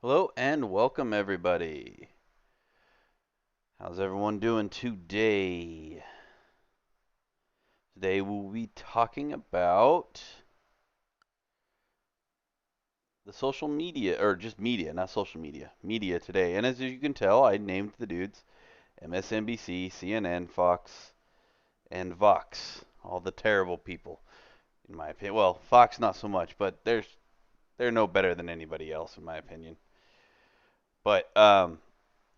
Hello and welcome everybody. How's everyone doing today? Today we'll be talking about the social media, or just media, not social media. Media today. And as you can tell, I named the dudes MSNBC, CNN, Fox, and Vox. All the terrible people, in my opinion. Well, Fox not so much, but they're no better than anybody else, in my opinion. But and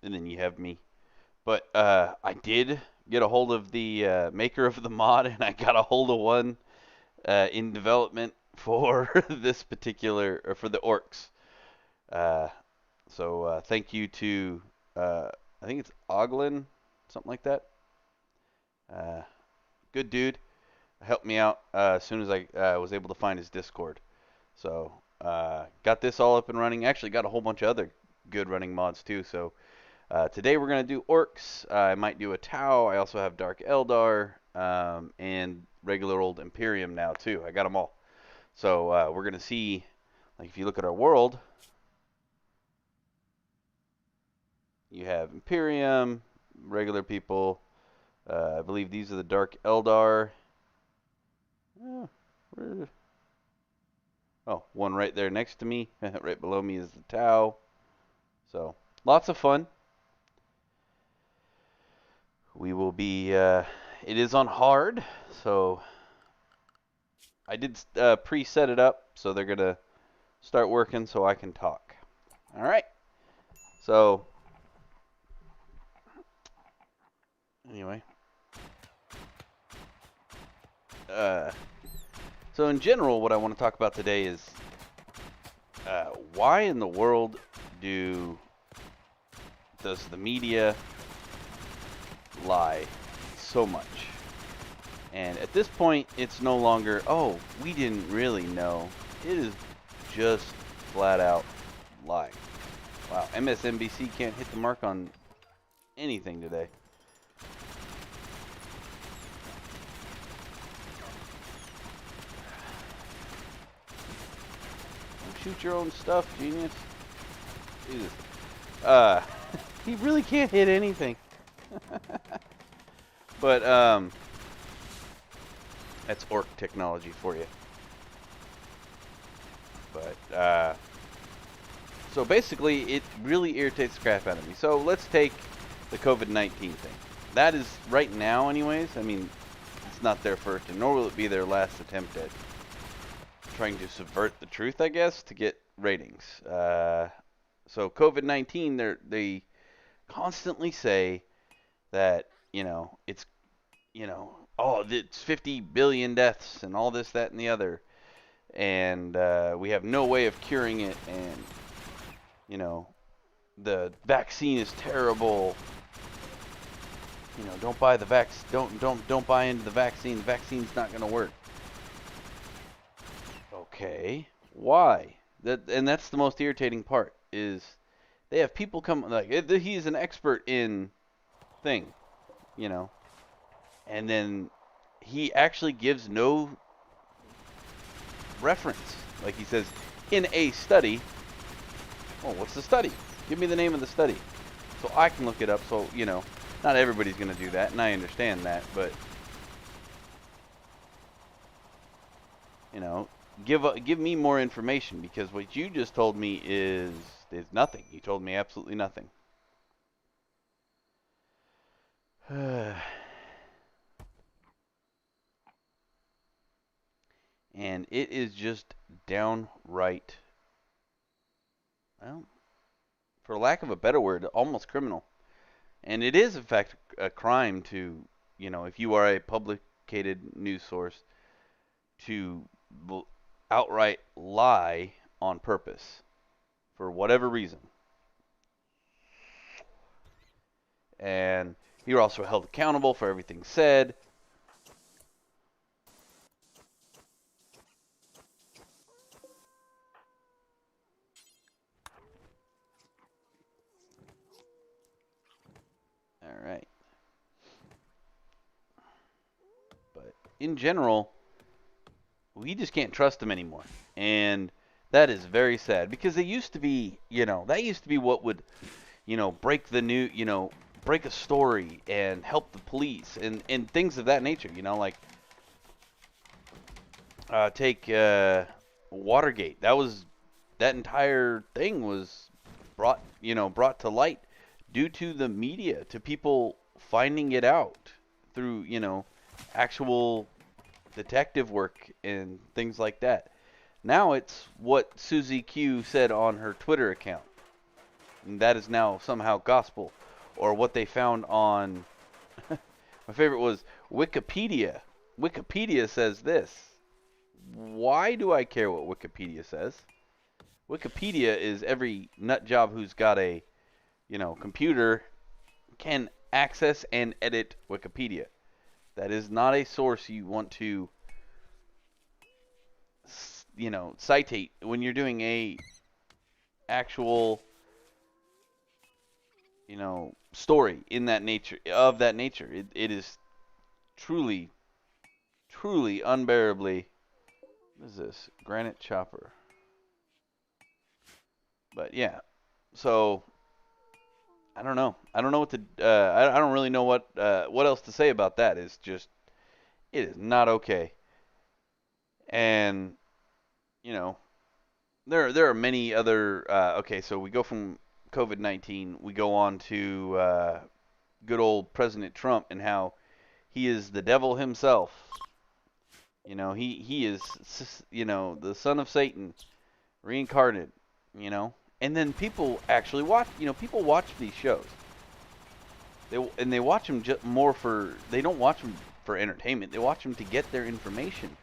then you have me. But I did get a hold of the maker of the mod, and I got a hold of one in development for this particular, or for the orcs. Uh, so thank you to, I think it's Oglin, something like that. Uh, Good dude. Helped me out as soon as I was able to find his Discord. So got this all up and running. Actually, got a whole bunch of other good running mods too. So today we're going to do orcs. I might do a Tau. I also have Dark Eldar and regular old Imperium now too. I got them all. So we're going to see, like if you look at our world, you have Imperium, regular people. I believe these are the Dark Eldar. Oh, oh, one right there next to me. Right below me is the Tau. So lots of fun. We will be. It is on hard, so I did pre-set it up, so they're gonna start working so I can talk. All right. So anyway, uh, so in general, what I want to talk about today is why in the world do does the media lie so much? And at this point, it's no longer, oh, we didn't really know. It is just flat out lying. Wow, MSNBC can't hit the mark on anything today. Shoot your own stuff, genius. Jesus. Uh, he really can't hit anything. But that's orc technology for you. But so basically, it really irritates the crap out of me. So let's take the COVID-19 thing. That is right now, anyways. I mean, it's not their first, and nor will it be their last attempt at trying to subvert the truth, I guess, to get ratings. So COVID-19, they constantly say that it's oh, it's 50 billion deaths and all this, that, and the other, and we have no way of curing it, and the vaccine is terrible. Don't buy the don't buy into the vaccine. The vaccine's not going to work. Okay, why? That's the most irritating part is they have people come like he's an expert in thing, you know, and then he actually gives no reference. Like he says, in a study. Oh, what's the study? Give me the name of the study, so I can look it up. So not everybody's gonna do that, and I understand that, but you know, give me more information because what you just told me is nothing. You told me absolutely nothing. And it is just downright, well, for lack of a better word, almost criminal. And it is, in fact, a crime to, if you are a publicated news source, to outright lie on purpose for whatever reason. And you're also held accountable for everything said. All right. But in general, we just can't trust them anymore. And That is very sad because it used to be, that used to be what would, break the new, break a story and help the police and things of that nature. Like take Watergate. That entire thing was brought to light due to the media, to people finding it out through, actual detective work and things like that. Now it's what Susie Q said on her Twitter account. And that is now somehow gospel. Or what they found on, my favorite was Wikipedia. Wikipedia says this. Why do I care what Wikipedia says? Wikipedia is every nut job who's got a, computer can access and edit Wikipedia. That is not a source you want to, citate when you're doing a actual, story in that nature, of that nature. It is truly, truly unbearably. What is this? Granite chopper. But yeah, so I don't know. I don't know what to. I don't really know what else to say about that. It's just it is not okay. And you know there are many other. Okay, so we go from COVID-19. We go on to good old President Trump and how he is the devil himself. He is the son of Satan reincarnated. And then people actually watch. People watch these shows. They watch them more for. They don't watch them for entertainment. They watch them to get their information.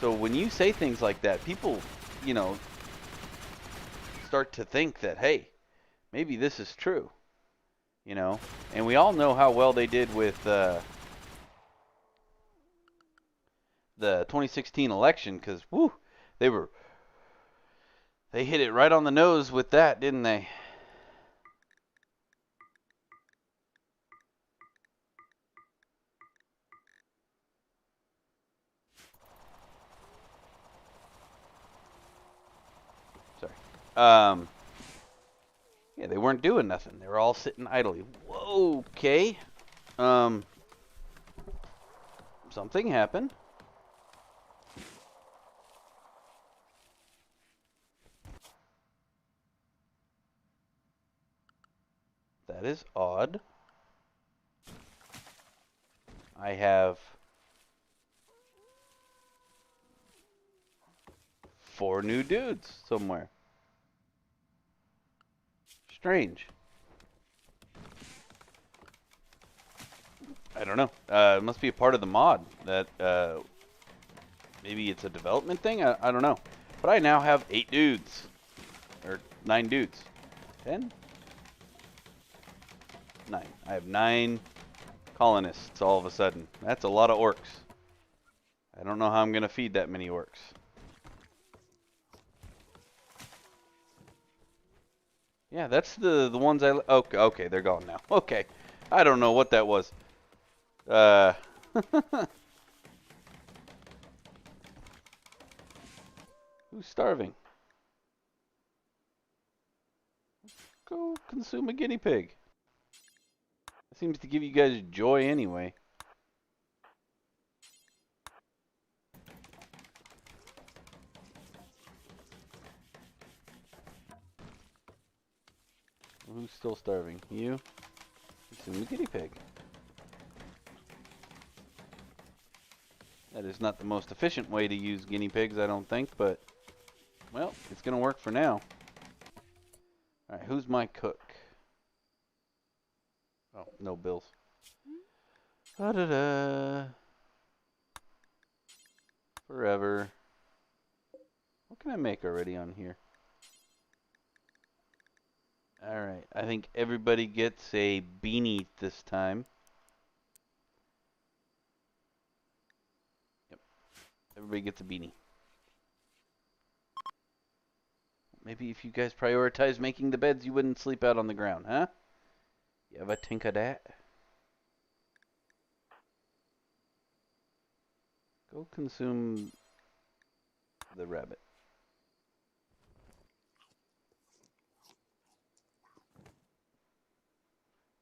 So when you say things like that, people, you know, start to think that, hey, maybe this is true. And we all know how well they did with the 2016 election, because whoo, they were they hit it right on the nose with that, didn't they? Sorry. Yeah, they weren't doing nothing. They were all sitting idly. Whoa, okay. Um, Something happened. That is odd. I have 4 new dudes somewhere. Strange. I don't know. It must be a part of the mod that maybe it's a development thing. I don't know. But I now have 8 dudes. Or 9 dudes. 10? 9. I have 9 colonists all of a sudden. That's a lot of orcs. I don't know how I'm going to feed that many orcs. Yeah, that's the ones I... Okay, they're gone now. Okay. I don't know what that was. Who's starving? Go consume a guinea pig. It seems to give you guys joy anyway. Who's still starving? You? Consume a guinea pig. That is not the most efficient way to use guinea pigs, I don't think, but, well, it's going to work for now. Alright, who's my cook? Oh, no bills. Da-da-da. Forever. What can I make already on here? Alright, I think everybody gets a beanie this time. Yep, everybody gets a beanie. Maybe if you guys prioritize making the beds, you wouldn't sleep out on the ground, huh? You ever think of that? Go consume the rabbit.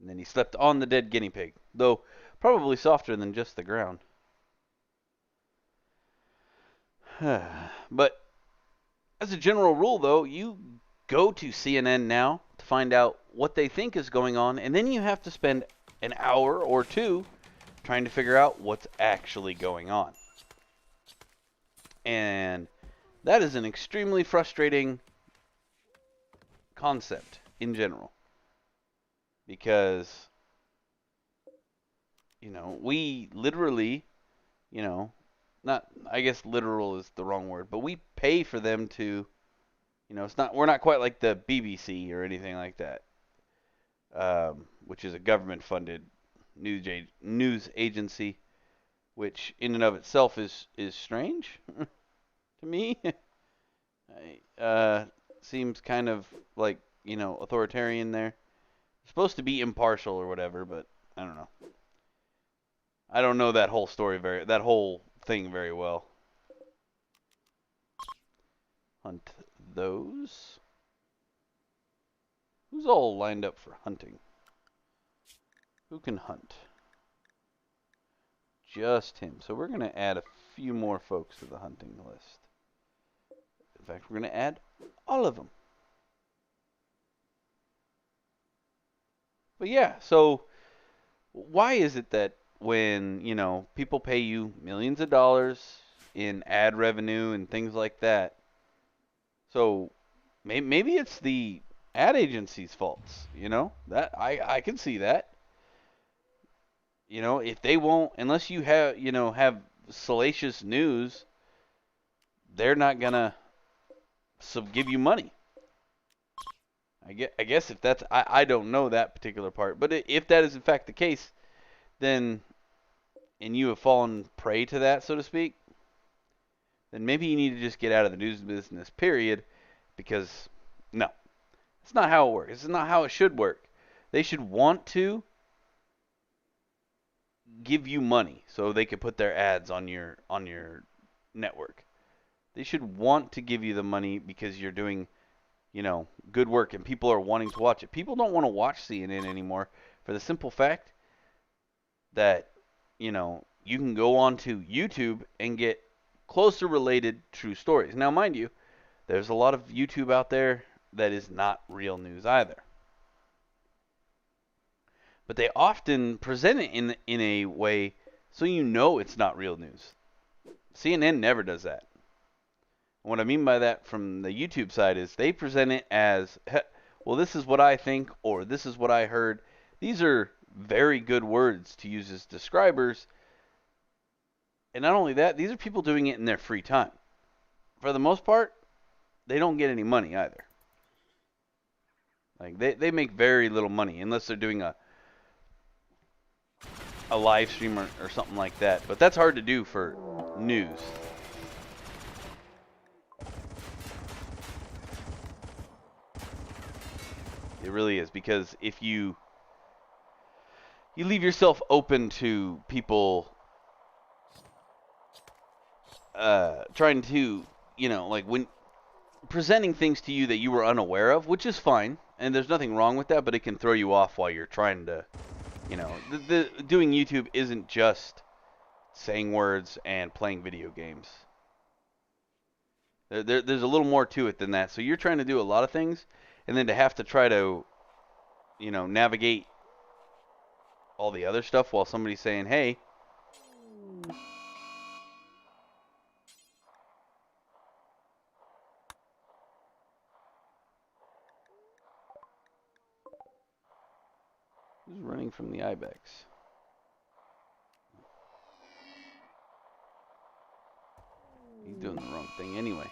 And then he slept on the dead guinea pig, though probably softer than just the ground. But as a general rule, though, you go to CNN now to find out what they think is going on, and then you have to spend an hour or two trying to figure out what's actually going on. And that is an extremely frustrating concept in general. Because, we literally, not, I guess literal is the wrong word, but we pay for them to, we're not quite like the BBC or anything like that, which is a government-funded news agency, which in and of itself is strange to me. Seems kind of like, authoritarian there. Supposed to be impartial or whatever, but I don't know. I don't know that whole thing very well. Hunt those. Who's all lined up for hunting? Who can hunt? Just him. So we're going to add a few more folks to the hunting list. In fact, we're going to add all of them. But yeah, so why is it that when, people pay you millions of dollars in ad revenue and things like that, so maybe it's the ad agency's faults, that I can see that. If they won't, unless you have salacious news, they're not gonna give you money. I guess if that's, I don't know that particular part, but if that is in fact the case, then, and you have fallen prey to that, so to speak, then maybe you need to just get out of the news business, period, because, no, it's not how it works. It's not how it should work. They should want to give you money so they could put their ads on your network. They should want to give you the money because you're doing, good work and people are wanting to watch it. People don't want to watch CNN anymore for the simple fact that, you can go onto YouTube and get closer related true stories. Now, mind you, there's a lot of YouTube out there that is not real news either. But they often present it in a way so it's not real news. CNN never does that. And what I mean by that from the YouTube side is they present it as, well, this is what I think, or this is what I heard. These are very good words to use as describers. And not only that, these are people doing it in their free time. For the most part, they don't get any money either. Like they make very little money unless they're doing a live stream or something like that. But that's hard to do for news. It really is, because if you leave yourself open to people trying to, like when presenting things to you that you were unaware of, which is fine, and there's nothing wrong with that, but it can throw you off while you're trying to, doing YouTube isn't just saying words and playing video games. There's a little more to it than that. So you're trying to do a lot of things, and then to have to try to, navigate all the other stuff while somebody's saying, hey, who's running from the ibex? He's doing the wrong thing anyway.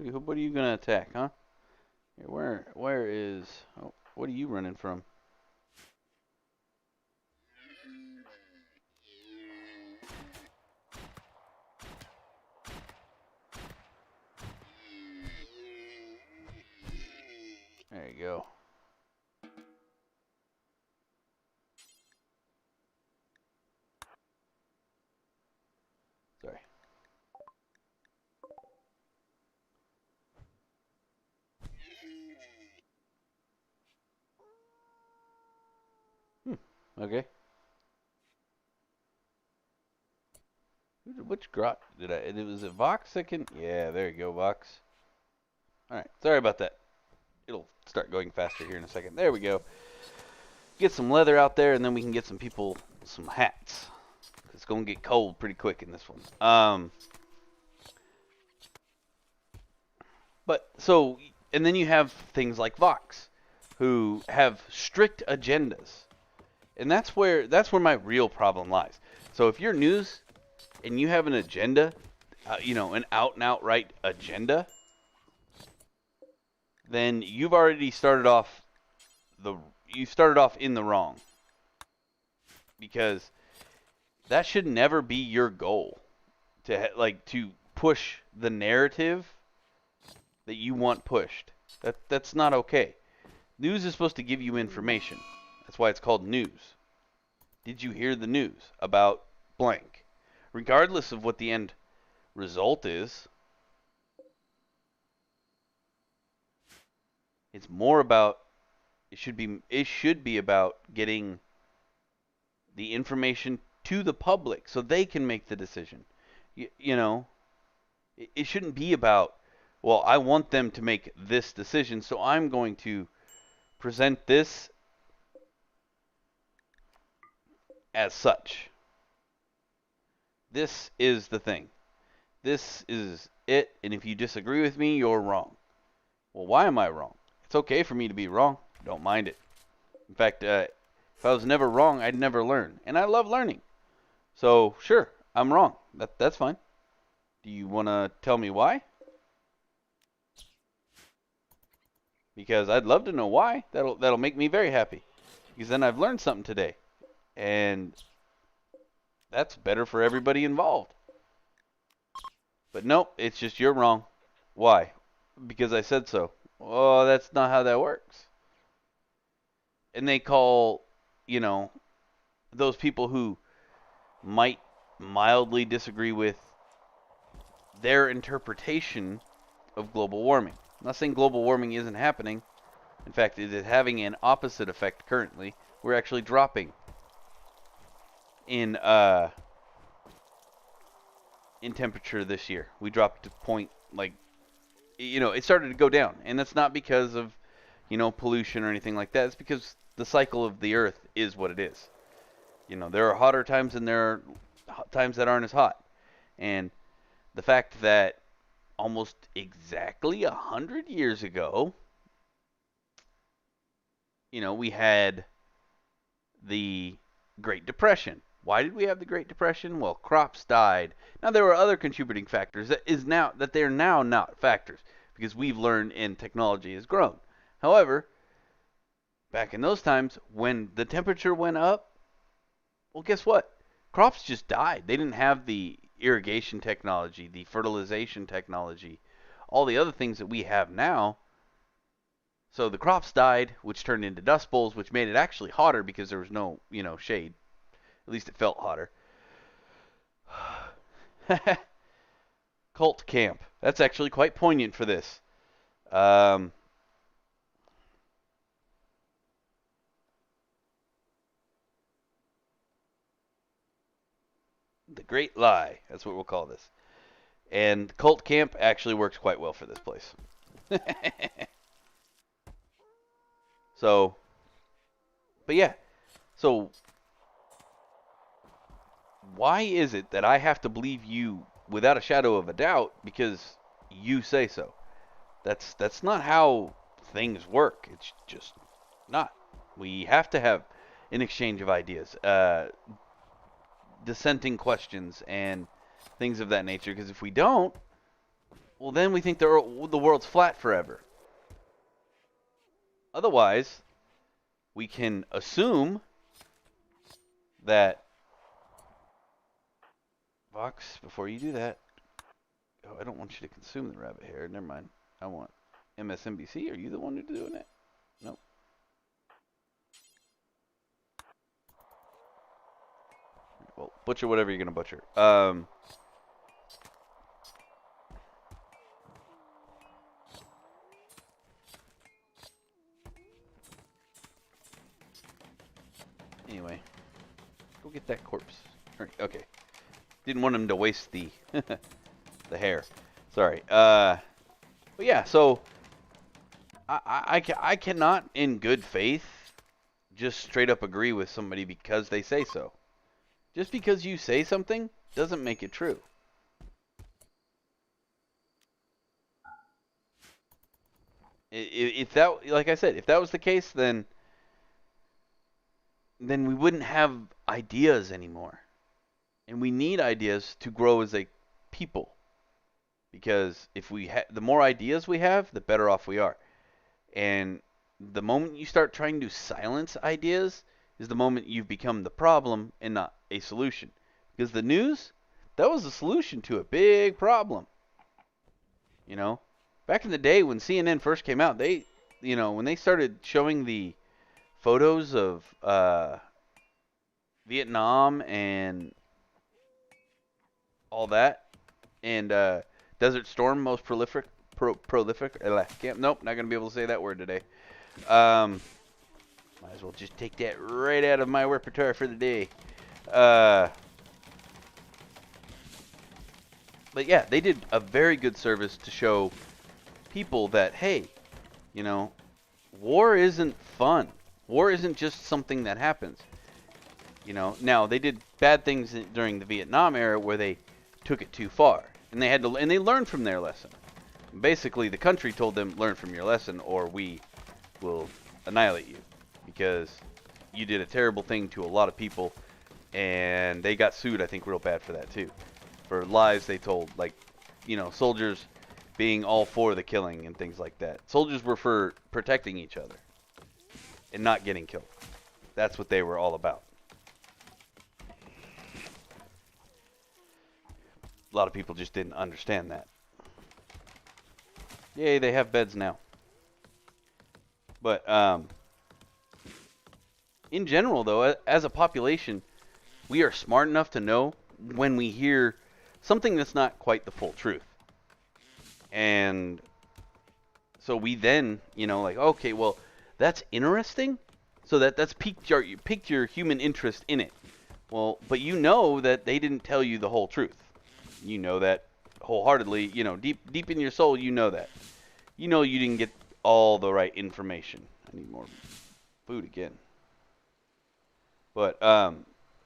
What are you gonna attack, huh? Here, where is? Oh, what are you running from? There you go. Sorry. Okay. Which grot did I? It was a Vox that can. Yeah, there you go, Vox. All right. Sorry about that. It'll start going faster here in a second. There we go. Get some leather out there, and then we can get some people some hats. It's gonna get cold pretty quick in this one. But so, and then you have things like Vox, who have strict agendas, and that's where my real problem lies. So if you're news and you have an agenda, an out and outright agenda, then you've already started off in the wrong, because that should never be your goal to push the narrative that you want pushed. That's not okay. News is supposed to give you information. That's why it's called news. Did you hear the news about blank? Regardless of what the end result is, it's more about it should be about getting the information to the public so they can make the decision. You know, it shouldn't be about, well, I want them to make this decision, so I'm going to present this as such. This is the thing. This is it, and if you disagree with me, you're wrong. Well, why am I wrong? It's okay for me to be wrong. Don't mind it. In fact, if I was never wrong, I'd never learn. And I love learning. So, sure, I'm wrong. That's fine. Do you want to tell me why? Because I'd love to know why. That'll make me very happy. Because then I've learned something today. And that's better for everybody involved. But nope, it's just you're wrong. Why? Because I said so. Oh, that's not how that works. And they call, those people who might mildly disagree with their interpretation of global warming. I'm not saying global warming isn't happening. In fact, it is having an opposite effect currently. We're actually dropping in temperature this year. We dropped to it started to go down, and that's not because of pollution or anything like that. It's because the cycle of the Earth is what it is. There are hotter times and there are times that aren't as hot, and the fact that almost exactly 100 years ago, we had the Great Depression. Why did we have the Great Depression? Well, crops died. Now there were other contributing factors that they're now not factors because we've learned and technology has grown. However, back in those times when the temperature went up, well, guess what? Crops just died. They didn't have the irrigation technology, the fertilization technology, all the other things that we have now. So the crops died, which turned into dust bowls, which made it actually hotter because there was no, shade. At least it felt hotter. Cult camp. That's actually quite poignant for this. The Great Lie. That's what we'll call this. And cult camp actually works quite well for this place. So, but yeah. So, why is it that I have to believe you without a shadow of a doubt because you say so? That's not how things work. It's just not. We have to have an exchange of ideas, dissenting questions, and things of that nature. Because if we don't, well, then we think the world's flat forever. Otherwise, we can assume that Vox, before you do that, oh, I don't want you to consume the rabbit hair. Never mind. I want MSNBC. Are you the one who's doing it? Nope. Well, butcher whatever you're gonna butcher. Anyway, Go get that corpse. Okay. Didn't want him to waste the the hair. Sorry. But yeah, so I cannot, in good faith, just straight up agree with somebody because they say so. Just because you say something doesn't make it true. If that, like I said, if that was the case, then we wouldn't have ideas anymore. And we need ideas to grow as a people. Because if the more ideas we have, the better off we are. And the moment you start trying to silence ideas is the moment you've become the problem and not a solution. Because the news, that was a solution to a big problem. You know, back in the day when CNN first came out, when they started showing the photos of Vietnam and all that, and Desert Storm, most prolific. Nope, not gonna be able to say that word today. Might as well just take that right out of my repertoire for the day. But yeah, they did a very good service to show people that, hey, war isn't fun. War isn't just something that happens. Now they did bad things during the Vietnam era where they took it too far, and they learned from their lesson. Basically, the country told them, learn from your lesson, or we will annihilate you, because you did a terrible thing to a lot of people, and they got sued, I think, real bad for that too, for lies they told, like, soldiers being all for the killing and things like that. Soldiers were for protecting each other and not getting killed. That's what they were all about. A lot of people just didn't understand that. Yay, they have beds now. But in general, though, as a population, we are smart enough to know when we hear something that's not quite the full truth. And so we then, like, okay, well, that's interesting. So that's piqued your human interest in it. Well, but that they didn't tell you the whole truth. You know that wholeheartedly, deep in your soul, you know that. You didn't get all the right information. I need more food again. But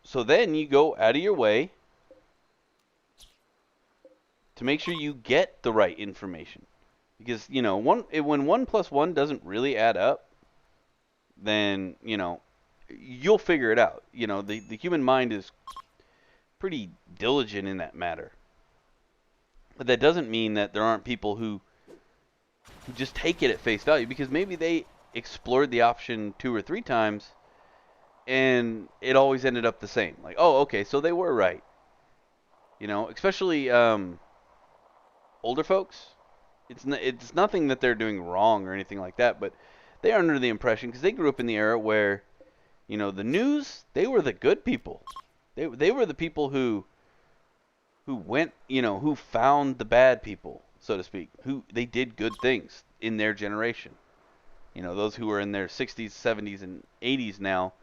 so then you go out of your way to make sure you get the right information. Because, when 1 plus 1 doesn't really add up, then, you'll figure it out. The human mind is pretty diligent in that matter. But that doesn't mean that there aren't people who just take it at face value, because maybe they explored the option 2 or 3 times and it always ended up the same. Like, oh, okay, so they were right. Especially older folks. It's nothing that they're doing wrong or anything like that, but they are under the impression, because they grew up in the era where, the news, they were the good people. They were the people who went, who found the bad people, so to speak, who they did good things in their generation. Those who are in their 60s, 70s, and 80s now,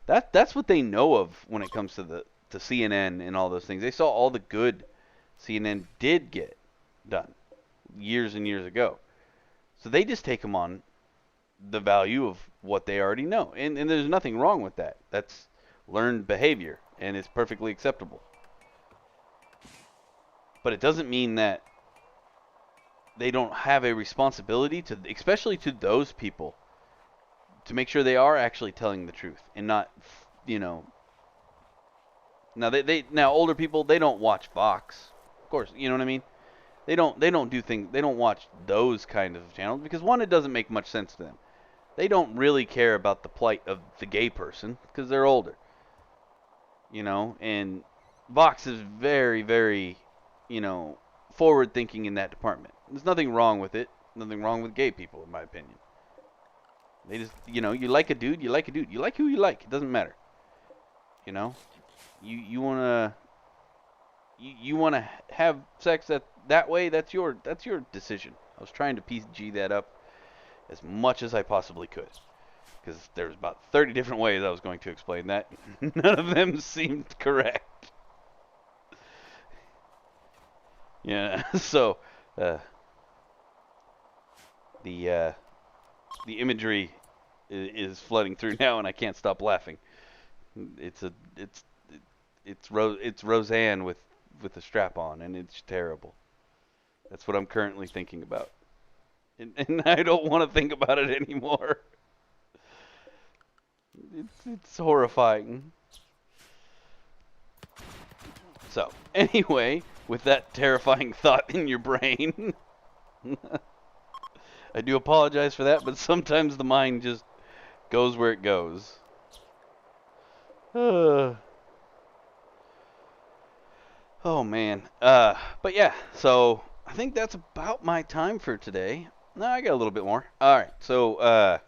that's what they know of when it comes to CNN and all those things. They saw all the good CNN did get done years and years ago. So they just take them on the value of what they already know. And there's nothing wrong with that. That's learned behavior, and it's perfectly acceptable. But it doesn't mean that they don't have a responsibility to, especially to those people, to make sure they are actually telling the truth and not, Now older people, they don't watch Fox, of course. You know what I mean? They don't do things. They don't watch those kind of channels because, one, it doesn't make much sense to them. They don't really care about the plight of the gay person because they're older. And Vox is very, very, forward thinking in that department. There's nothing wrong with it. Nothing wrong with gay people, in my opinion. They just, you like a dude, you like a dude. You like who you like. It doesn't matter. You wanna have sex that way. That's your decision. I was trying to PG that up as much as I possibly could. because there's about 30 different ways I was going to explain that. None of them seemed correct. Yeah, so uh, the uh, the imagery is flooding through now, and I can't stop laughing. It's a it's Roseanne with a strap on, and it's terrible. That's what I'm currently thinking about, and I don't want to think about it anymore. It's horrifying. So anyway, with that terrifying thought in your brain, I do apologize for that, but sometimes the mind just goes where it goes. Oh man. But yeah, so I think that's about my time for today. No, I got a little bit more. All right. So,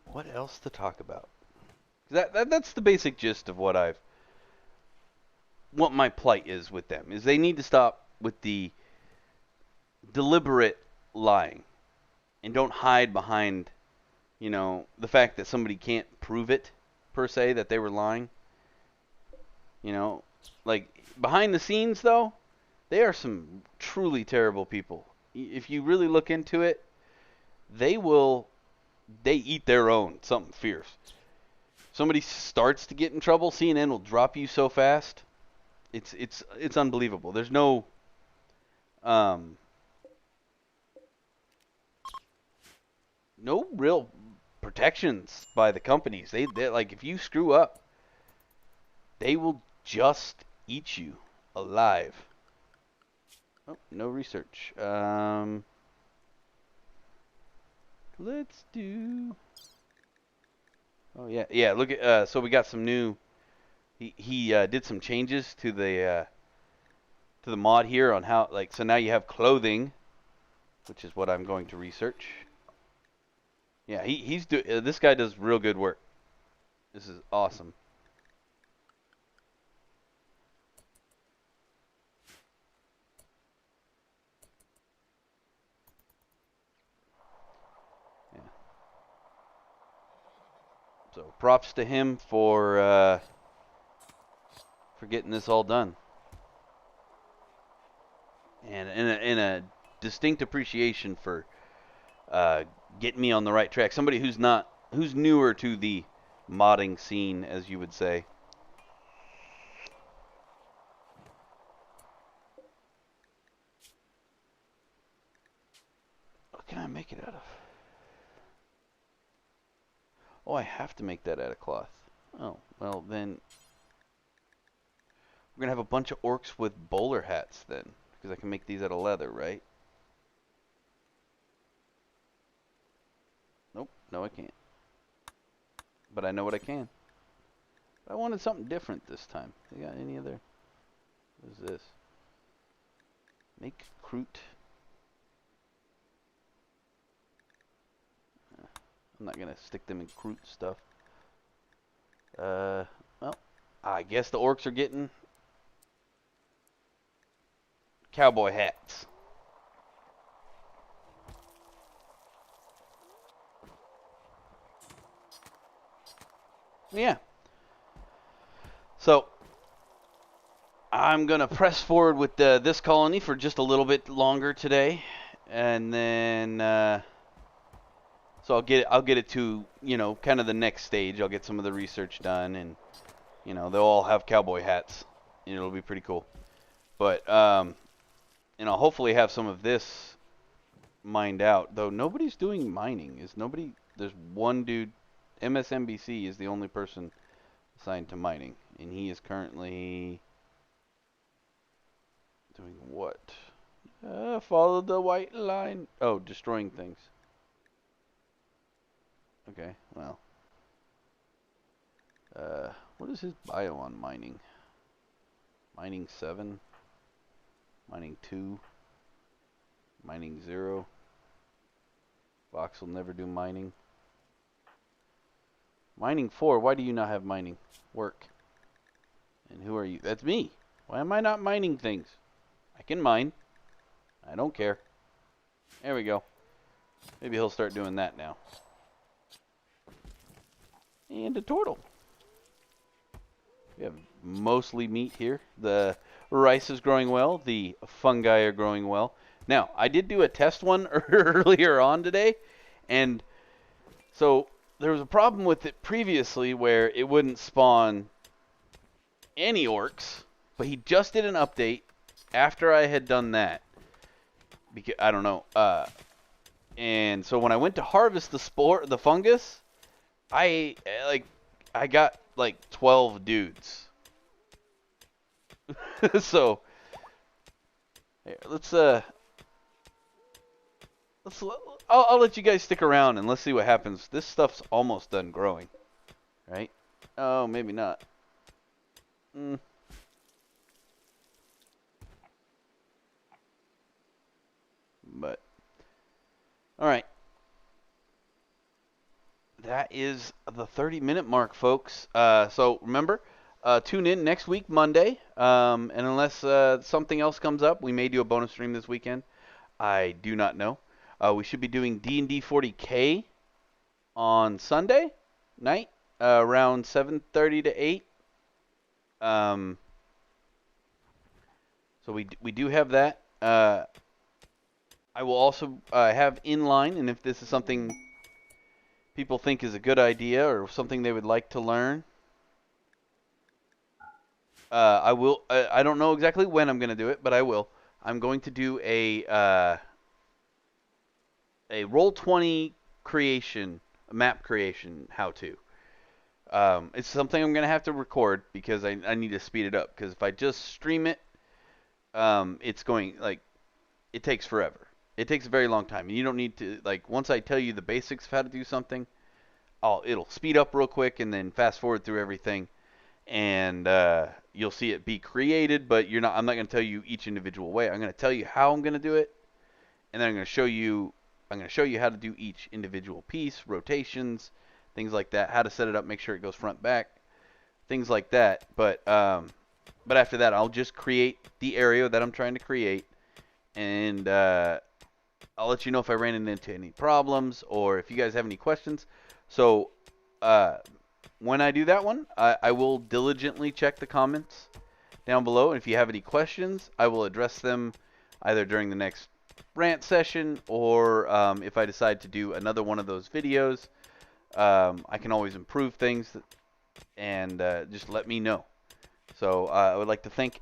what else to talk about? That's the basic gist of what my plight is with them. Is they need to stop with the deliberate lying and don't hide behind, the fact that somebody can't prove it per se that they were lying. You know, like behind the scenes though, they are some truly terrible people. If you really look into it, they will they eat their own something fierce. Somebody starts to get in trouble, CNN will drop you so fast. It's unbelievable. There's um no real protections by the companies. They like if you screw up, they will just eat you alive. Oh, no research. Let's do. Oh yeah, yeah. Look at. So we got some new. He did some changes to the mod here on how like. So now you have clothing, which is what I'm going to research. Yeah, this guy does real good work. This is awesome. Yeah. So props to him for getting this all done, and in a distinct appreciation for getting me on the right track. Somebody who's newer to the modding scene, as you would say. What can I make it out of? Oh, I have to make that out of cloth. Oh, well then we're gonna have a bunch of orcs with bowler hats then, because I can make these out of leather, right? Nope, no I can't. But I know what I can. I wanted something different this time. You got any other? What is this? Make croûte. I'm not gonna stick them in croûte stuff. Well, I guess the orcs are getting cowboy hats. Yeah. So I'm gonna press forward with this colony for just a little bit longer today, and then so I'll get it to kind of the next stage. I'll get some of the research done, and they'll all have cowboy hats. It'll be pretty cool. But hopefully have some of this mined out. Though nobody's doing mining. Is nobody? There's one dude. MSNBC is the only person assigned to mining, and he is currently doing what? Follow the white line. Oh, destroying things. Okay, well. What is his bio on mining? Mining 7. Mining 2. Mining 0. Vox will never do mining. Mining 4. Why do you not have mining? Work. And who are you? That's me. Why am I not mining things? I can mine. I don't care. There we go. Maybe he'll start doing that now. And a turtle. We have mostly meat here. The rice is growing well. The fungi are growing well. Now, I did do a test one earlier on today, and so there was a problem with it previously where it wouldn't spawn any orcs, but he just did an update after I had done that. Because I don't know. And so when I went to harvest the fungus, I got like 12 dudes. So here, I'll let you guys stick around and let's see what happens. This stuff's almost done growing, right? Oh, maybe not. But all right. That is the 30-minute mark, folks. So remember, tune in next week, Monday. And unless something else comes up, we may do a bonus stream this weekend. I do not know. We should be doing D&D 40K on Sunday night, around 7:30 to 8. So we do have that. I will also have inline, and if this is something people think is a good idea or something they would like to learn, I will. I don't know exactly when I'm going to do it, but I will. I'm going to do a Roll20 creation, a map creation how-to. It's something I'm going to have to record because I need to speed it up. Because if I just stream it, it's going, like, it takes forever. It takes a very long time. And you don't need to, like, once I tell you the basics of how to do something, it'll speed up real quick and then fast forward through everything. And you'll see it be created, but I'm not going to tell you each individual way. I'm going to tell you how I'm going to do it, and then I'm going to show you how to do each individual piece, rotations, things like that, how to set it up, make sure it goes front back, things like that. But after that, I'll just create the area that I'm trying to create, and I'll let you know if I ran into any problems or if you guys have any questions. So when I do that one, I will diligently check the comments down below. And if you have any questions, I will address them either during the next rant session or if I decide to do another one of those videos. I can always improve things, and just let me know. So I would like to thank